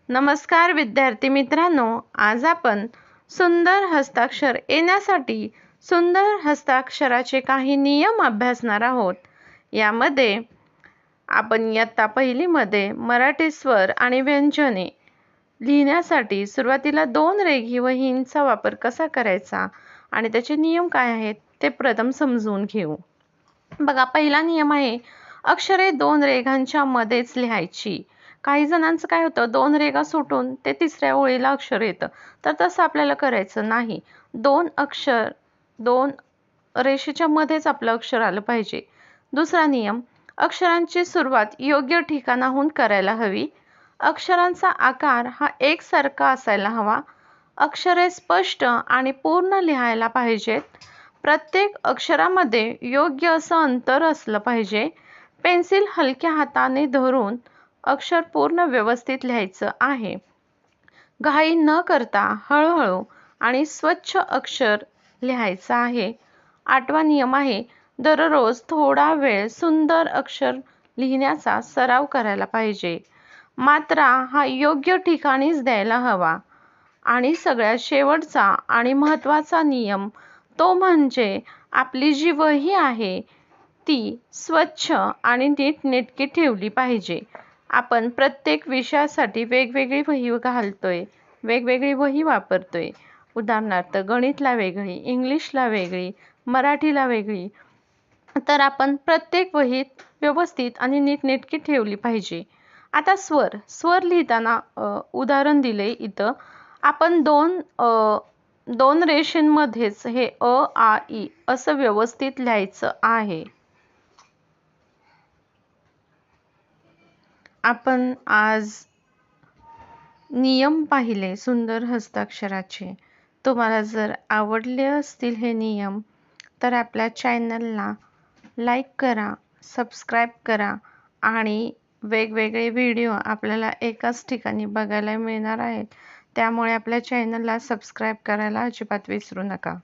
नमस्कार विद्यार्थी मित्रांनो, आज आपण सुंदर हस्ताक्षर येण्यासाठी सुंदर हस्ताक्षराचे काही नियम अभ्यासणार आहोत। यामध्ये आपण इयत्ता पहिलीमध्ये मराठी स्वर आणि व्यंजने लिहिण्यासाठी सुरुवातीला 2 रेघी वहींचा वापर कसा करायचा आणि त्याचे नियम काय आहेत ते प्रथम समजून घेऊ। बघा, पहिला नियम आहे अक्षरे 2 रेघांच्या मध्येच लिहायची। काही जणांचं काय होतं, 2 रेघा सुटून ते तिसऱ्या ओळीला अक्षर येतं, तर तसं आपल्याला करायचं नाही। 2 रेषेच्या मध्येच आपलं अक्षर आलं पाहिजे। दुसरा नियम, अक्षरांची सुरुवात योग्य ठिकाणाहून करायला हवी। अक्षरांचा आकार हा एकसारखा असायला हवा। अक्षरे स्पष्ट आणि पूर्ण लिहायला पाहिजेत। प्रत्येक अक्षरामध्ये योग्य असं अंतर असलं पाहिजे। पेन्सिल हलक्या हाताने धरून अक्षर पूर्ण व्यवस्थित लिहायचं आहे। घाई न करता हळूहळू आणि स्वच्छ अक्षर लिहायचं आहे। 8वा नियम आहे दररोज थोडा वेळ सुंदर अक्षर लिहिण्याचा सराव करायला पाहिजे। मात्रा हा योग्य ठिकाणीच द्यायला हवा। आणि सगळ्यात शेवटचा आणि महत्त्वाचा नियम तो म्हणजे आपली जी वही आहे ती स्वच्छ आणि नीटनेटकी ठेवली पाहिजे। आपण प्रत्येक विषयासाठी वेगवेगळी वही घालतोय, वेगवेगळी वही वापरतोय। उदाहरणार्थ गणितला वेगळी, इंग्लिशला वेगळी, मराठीला वेगळी। तर आपण प्रत्येक वहीत व्यवस्थित आणि नीटनेटकी ठेवली पाहिजे। आता स्वर लिहिताना उदाहरण दिले इथं आपण 2 रेषेंमध्येच हे अ, आ, इ असं व्यवस्थित लिहायचं आहे। आपण आज नियम पाहिले सुंदर हस्ताक्षराचे। तुम्हाला जर आवडले असतील हे नियम तर आपल्या चॅनलला लाईक करा, सबस्क्राईब करा आणि वेगवेगळे व्हिडिओ आपल्याला एकाच ठिकाणी बघायला मिळणार आहेत। त्यामुळे आपल्या चॅनलला सबस्क्राईब करायला अजिबात विसरू नका।